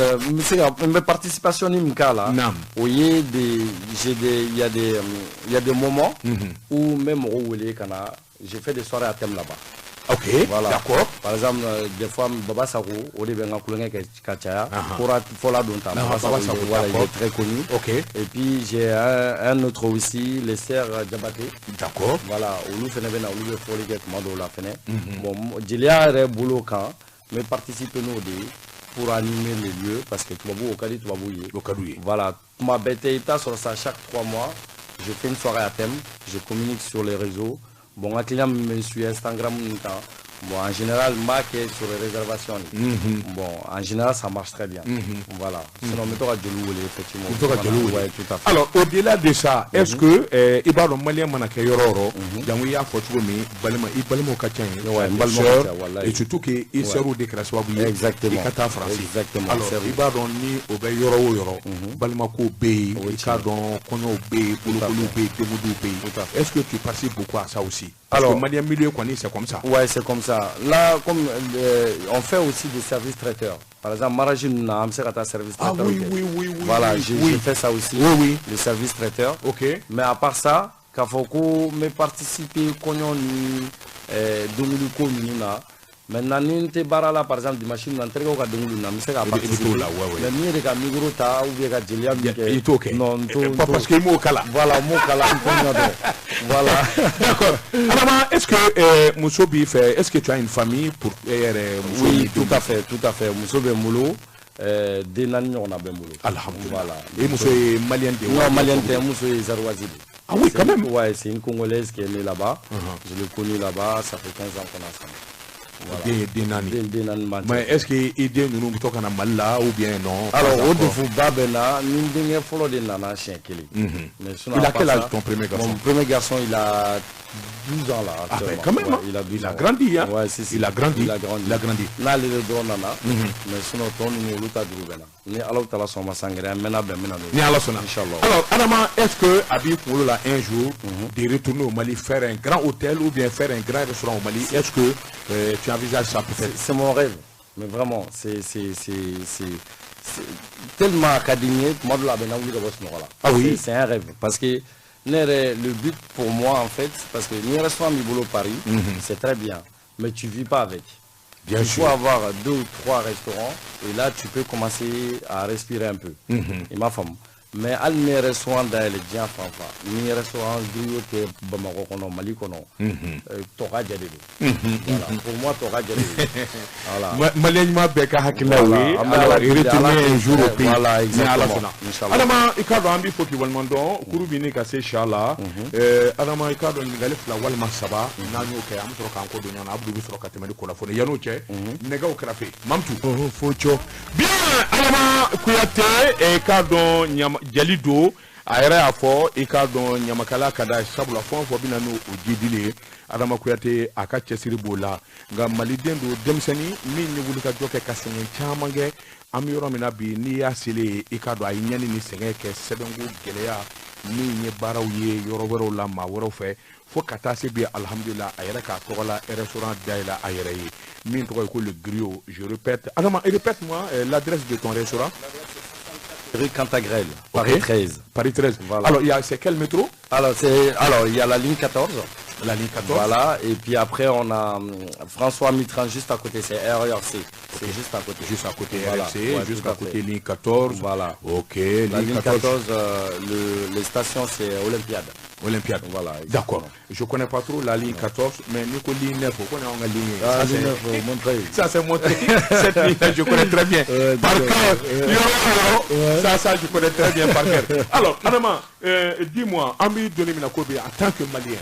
mes participations ni là il y a des moments où même au Wele Kana j'ai fait des soirées à thème là-bas. Ok, voilà. D'accord. Par exemple, des fois, Baba Sago, au début, on a coulé Kachaya, Fora Donta, Baba Sago, voilà, il est très connu. Ok. Et puis, j'ai un autre aussi, les Serres Djabaté. D'accord. Voilà, Oulu Fenebena, Oulu Folige, Mado la Fene. Bon, Djilia Boulot Kan, mais participe nous pour animer les lieux, parce que tu vas au Kali, tu vas bouiller. Voilà, tu m'as bêté, sur ça chaque 3 mois. Je fais une soirée à thème, je communique sur les réseaux. Bon, un client me suit Instagram. Bon, en général, Mac est sur les réservations. Bon, en général, ça marche très bien. Voilà. Sinon, on va effectivement. Ouais, tout à fait. Alors, au-delà de ça, est-ce que il va y malien manake yororo, donc il y a photo mi, balemo kachan, et surtout que il sert au déclaration exactement. Exactement. Alors, il va donner au bay yoro, balemo ko bay, cadon, kono bay, boulou bay, demodou bay. Est-ce que tu participes beaucoup à ça aussi? Alors, malien milieu connaît, c'est comme ça. Ouais, c'est comme ça. Là, comme on fait aussi des services traiteurs. Par exemple, Marajin a un service traiteur. Ah oui. Voilà, j'ai fait ça aussi. Oui. Les services traiteurs. Ok. Mais à part ça, Kafoko me participer Konyon ni Domiluko Nina. Maintenant, ni te barala par exemple des machines d'entrée au cas de nous, mais c'est à participer. Mais ni les gars migro ta ou bien Gajelia, il est ok. Non, parce que mot kala. Voilà, mot kala. Voilà. D'accord. Alors, est-ce que Moussobi fait, est-ce que tu as une famille pour oui, tout à fait. Moussobi Moulo, des nani on a bien Moulo. Alhamdulillah. Voilà. Et Mousso est malien de. Non, malien de Mousso est Zarouazili. Ah oui, quand même. Ouais, c'est une Congolaise qui est née là-bas. Je l'ai connue là-bas, ça fait 15 ans qu'on est ensemble. Mais est-ce que idée nous nous toquons à Mala ou bien non? Alors au défaut Babena, nous dingue follow de nana chien kili. Il a quel âge ton premier garçon? Mon premier garçon il a 12 ans là. Ah ben quand même, ouais, il a grandi, hein? Ouais, si. Il a grandi. Là les deux nana, mais sinon ton nous luta drubena. Ni Allah tala soma sangre mena ben mena. Ni Allah sona. Inchallah. Alors Adama, est-ce que Abi Koulo là un jour de retourner au Mali faire un grand hôtel ou bien faire un grand restaurant au Mali? Est-ce que tu envisages ça peut-être? C'est mon rêve, mais vraiment c'est tellement académique. Moi de la ah oui, c'est un rêve parce que le but pour moi en fait, parce que ni restaurant ni boulot Paris, c'est très bien, mais tu vis pas avec. Il faut avoir 2 ou 3 restaurants et là tu peux commencer à respirer un peu. Et ma femme. Mais al mes restaurants dans les gens fanfa, ni restaurants du que Bamako kono Mali kono, toka jadé. Pour moi toka jadé. Voilà. Malainement beka hakila oui. Alors retourner un jour au pays. Voilà exactement. Adama ikado ambi foki walmando kurubini kase inshallah. Adama ikado ngali fla walma saba nanyo ke am tro kanko do nyana abdu bisro katemali ko la fone yano che nega o krafe mamtu focho bien Adama kuyate e kado nyama Jalido aera afo ikado nyamakala kada sabula fon fo binanu o jidile Adama Kuyate aka chesiri bola nga malidendo demseni mi ni wulika joke kasengen chamange am yoro mina bi ni ya sele ikado ay nyani ni senge ke sebengu geleya ni ni baraw ye yoro wero la ma woro fe fo kata se bi alhamdulillah ayera ka togola restaurant daila ayera yi min to ko le griot je répète Adama répète-moi l'adresse de ton restaurant. Rue Cantagrel, Paris 13. Paris 13. Voilà. Alors, c'est quel métro? Alors, il y a la ligne 14. La ligne 14. Voilà, et puis après, on a François Mitterrand juste à côté, c'est RRC. C'est juste à côté. Juste à côté voilà. RRC, Ouais, juste à côté ligne 14. Voilà. Ok, la ligne 14, les stations, c'est Olympiade. Olympiade. Voilà. D'accord. Je ne connais pas trop la ligne 14, mais nous connaissons ligne 9. On connaît la ligne. Ah, ligne 9, Montreuil. Ça, c'est Montreuil. Cette ligne, je connais très bien. Par cœur. Ça, je connais très bien par cœur. Alors, Adama, dis-moi, Ami Dolimina Kobe, en tant que Malien,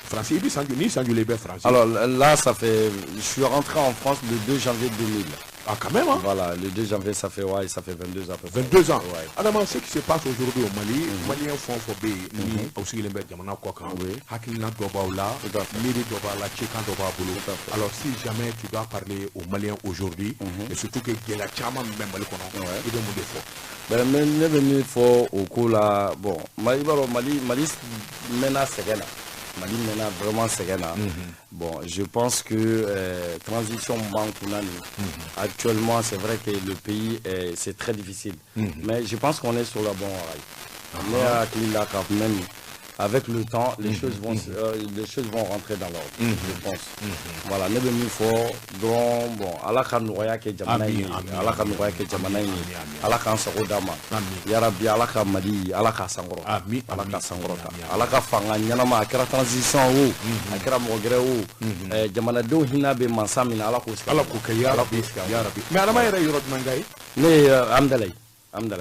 français, il dit français. Alors là, je suis rentré en France le 2 janvier 2000. Ah, quand même, hein? Voilà, le 2 janvier, ça fait 22 ans. 22 ans. Ouais. Alors, ce qui se passe aujourd'hui au Mali, les Maliens font phobie, aussi les Maliens, Hakilina Dobaoula, Miri Dobala, Tchekan Dobaboulou. Alors, si jamais tu dois parler aux Maliens aujourd'hui, et surtout que la Tchama même Mali, il est mon défaut. Ben, mais venu fort au coup là, bon, Mali mena segena. Mali mena vraiment segena. Bon, je pense que transition banque actuellement, c'est vrai que le pays c'est très difficile. Mais je pense qu'on est sur le bon rail. On est à Klila quand même. Avec le temps, les choses vont rentrer dans l'ordre, je pense. Voilà, ne venu fort, donc bon, Allah kanouaya ke jamanaï, Allah kanouaya ke jamanaï, Allah kan sagodama, yarabi Allah ka mali, Allah ka sangro, Allah ka sangrota, Allah ka fanga nyanama akira transition ou, akira mogre ou, jamana do hina be mansamina Allah ko yarabi. Mais Adama yere yorot mangay? Ne amdalay.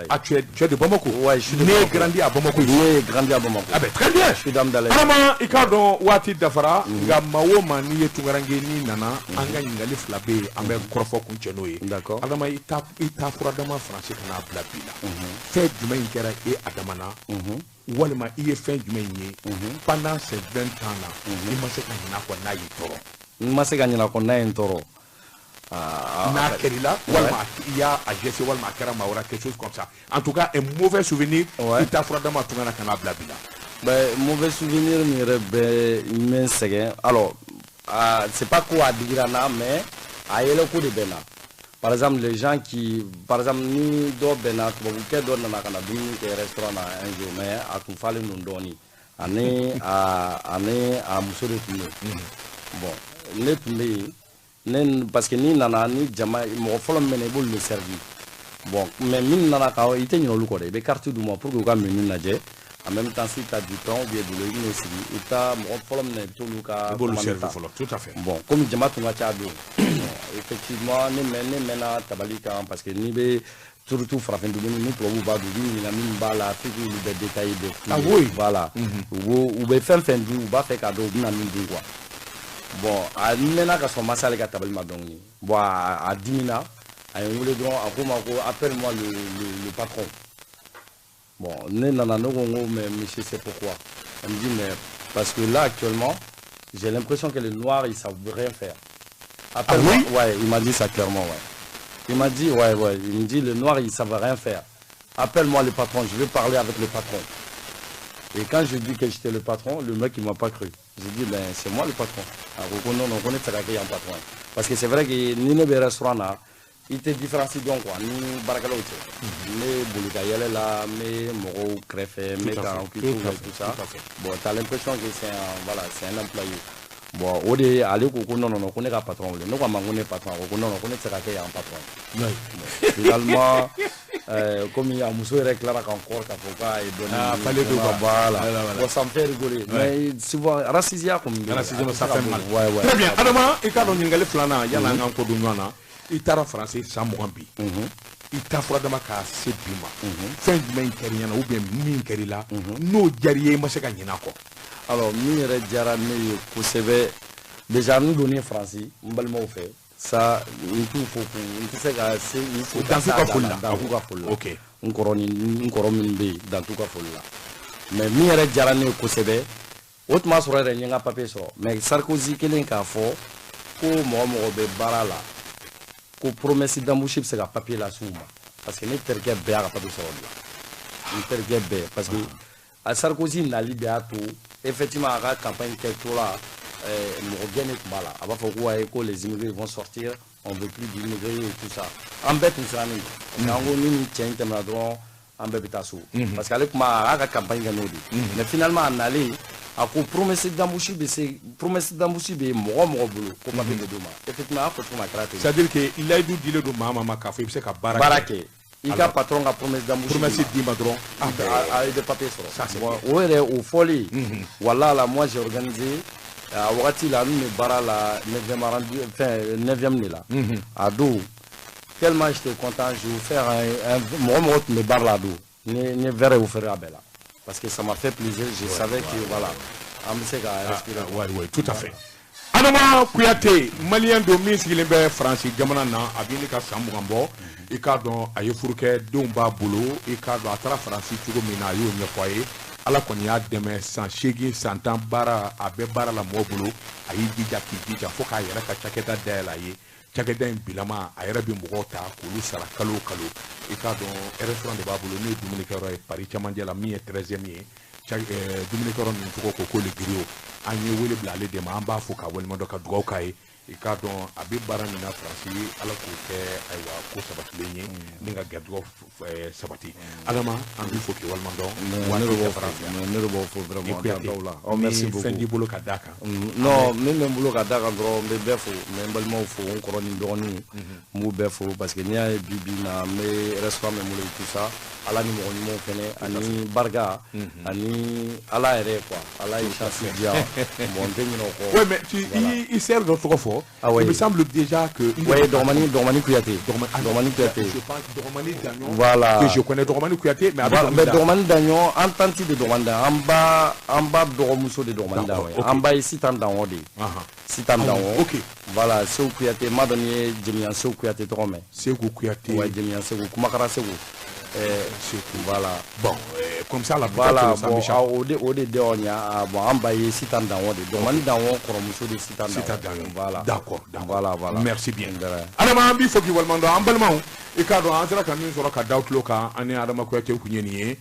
Ah, tu es de Bamako? Ouais, je suis de Bamako. Grandi à Bamako. Né grandi à Bamako. Ah ben très bien. Je suis d'Amdalay. Adama ikado wati dafara nga mawo mani ye tungarange ni nana anga ngali flabe ambe krofo kuncheno ye. D'accord. Adama ita fura dama français kana blabila. Fait du main kera e Adamana. Walima iye fait du main ye. Pendant ces 20 ans là, il m'a se kana ko na yitoro. Il m'a se kana ko na yitoro. Na kerila walma ya agesse walma kera maura quelque chose comme ça. En tout cas un mauvais souvenir ita fura dama tungana kana blabila. Ben mauvais souvenir ni rebe immense seguin. Alors c'est pas quoi dire là mais à yele ko de bena. Par exemple les gens qui par exemple ni do bena ko bu ke do na kana bi ke restaurant na un jour mais a ku fale non doni. Ane a musore tume. Bon, les tume parce que ni nana ni jama mo folo mene bol le servi bon mais min nana ka ite nyolu ko de be carte du mois pour que ka menu naje en même temps si tu as du temps ou bien de l'eau aussi et ta mo folo mene to lu ka bol le servi folo tout à fait bon comme jama tu ngata do effectivement ni mena tabalika parce que ni be surtout frappé de nous pour vous bas du la mine bala tout le détail de ah oui voilà ou be fin du ba fait cadeau na mine quoi Bon, à Nena, quand son massal est à Tabal Madoni, bon, à Dimina, à un voulait donc, appelle-moi le patron. Bon, Nena, mais monsieur, c'est pourquoi. Elle me dit, mais parce que là, actuellement, j'ai l'impression que les Noirs, ils ne savent rien faire. Appelle-moi. Ah oui? Ouais, il m'a dit ça clairement, ouais. Il m'a dit, ouais, il me dit, les Noirs, ils ne savent rien faire. Appelle-moi le patron, je vais parler avec le patron. Et quand je dis que j'étais le patron, le mec, il ne m'a pas cru. J'ai dit, ben, c'est moi le patron. Alors, on connaît un patron. Parce que c'est vrai que ni les restaurants, il te différencie donc, quoi. Ni Barakalo, mais Boulika là, mais Moro, Crefé, mais tout ça. Bon, tu as l'impression que c'est un employé. Bon, au dé, allez, non, on connaît pas patron. Nous, on est patron. Non, on connaît un patron. Finalement, comme il y a Moussou et Clara encore, Kafoka et Donny. Ah, fallait de voilà. Ça me fait rigoler. Mais souvent, Rassizia comme Rassizia, ça fait mal. Ouais. Très bien. Adama, et quand on y a les flana, il y a un encore de Nouana, il t'a français sans Mohambi. Il t'a fait d'ama ka se bima. Fin du main kériana ou bien min kérila. No diarrié, moi c'est gagné nako. Alors, mi yɛrɛ diyara ne ye kosɛbɛ déjà n donnen faransi n balimaw fɛ ça n t'u fo kun n tɛ se ka se u fo dans ka foli la ok n kɔrɔ minnu bɛ yen dan t'u ka foli la mais min yɛrɛ diyara ne ye kosɛbɛ o tuma sɔrɔ yɛrɛ n ye n ka papier sɔrɔ mais Sarkozy kelen k'a fɔ ko mɔgɔ mɔgɔ bɛ baara la ko promesse d'embauche bɛ se ka papier las'u ma parce que ne terikɛ bɛɛ y'a ka papier sɔrɔ de la n terikɛ bɛɛ parce que a Sarkozy nali de y'a to effectivement à la campagne quelque là les immigrés vont sortir, on ne veut plus d'immigrer et tout ça. En bête, nous sommes parce qu'avec la campagne, mais finalement, on allait à promesse d'embauche, effectivement, c'est-à-dire qu'il a dû dire de maman café, c'est qu'à baraquer. Il y a patron a promesse d'embauche. Promesse d'embauche. Avec des papiers sur ça. Ouais, au folie. Voilà, là, moi j'ai organisé. À Ouati, là, nous, bara la 9e là. À Do. Tellement j'étais content, je vais vous faire un moment de bar là, Do. Ne verrez vous faire à Bella. Parce que ça m'a fait plaisir, je savais que voilà. Oui, tout à fait. Adama Kouyaté, malien de Miss Gilimbe, Francis Gamanana, Abinika Samourambo, et Cardon, Ayefurke, Dumba Boulot, et Cardon, Atra Francis, Tugomina, Yofoye, à la Konya, demain, sans Chegi, Santan, Bara, Abe Bara la Mobolo, Aïdi Jaki, Foka, Yaraka, Chaketa Delaye, Chaketa Bilama, Arabi Mugota, Kulu, Sara, Kalo, et Cardon, restaurant de Babolo, Dominica, Paris, Chamandela, mi 13e. Dominica Koko le griot an ye wele bila ale de ma an b'a fo ka walima dɔ ka dugawu k'a ye i k'a dɔn a bɛ baara min na Faransi ala k'o kɛ ayiwa ko sabatilen ye ni ka gɛrɛtugɛ sabati Adama an b'i fo k'i walima dɔn ne de b'aw fo vraiment dɔw la merci beaucoup fɛn t'i bolo ka d'a kan non min bɛ n bolo ka d'a kan dɔrɔn n bɛ bɛɛ fo n bɛ n balimaw fo n kɔrɔ ni n dɔgɔninw n b'u bɛɛ fo parce que n'i y'a ye bi na n bɛ restaurant bɛ n bolo et tout ça ala ni mɔgɔ ɲumanw fɛnɛ ani barika ani ala yɛrɛ quoi ala ye chance di yan bon n tɛ ɲinɛ o kɔ. oui mais il sert dɔ tɔgɔ fɔ il me semble déjà que oui Dɔgɔmani Kuyate je pense Dɔgɔmani Daɲɔn voilà que je connais Dɔgɔmani Kuyate mais Dɔgɔmani Daɲɔn an tanti de Dɔgɔmani Daɲɔn an ba dɔgɔmuso de Dɔgɔmani Daɲɔn an ba ye Sitan Daɲɔn de Sitan Daɲɔn ok voilà Seku Kuyate m'a dɔn ye Jemiyan Seku Kuyate tɔgɔ mɛn Seku Kuyate ouais Jemiyan Seku Kumakara Seku voilà bon comme ça la voilà bon o de on ya bon an ba ye Sitan Daɲɔn de Dɔgɔmani Daɲɔn kɔrɔmuso de Sitan Daɲɔn voilà d'accord voilà merci bien Adama an b'i fo k'i waleɲuman dɔn an balimaw i k'a dɔn an sera ka min sɔrɔ ka da o tulo kan an ni Adama Kuyate kun ye nin ye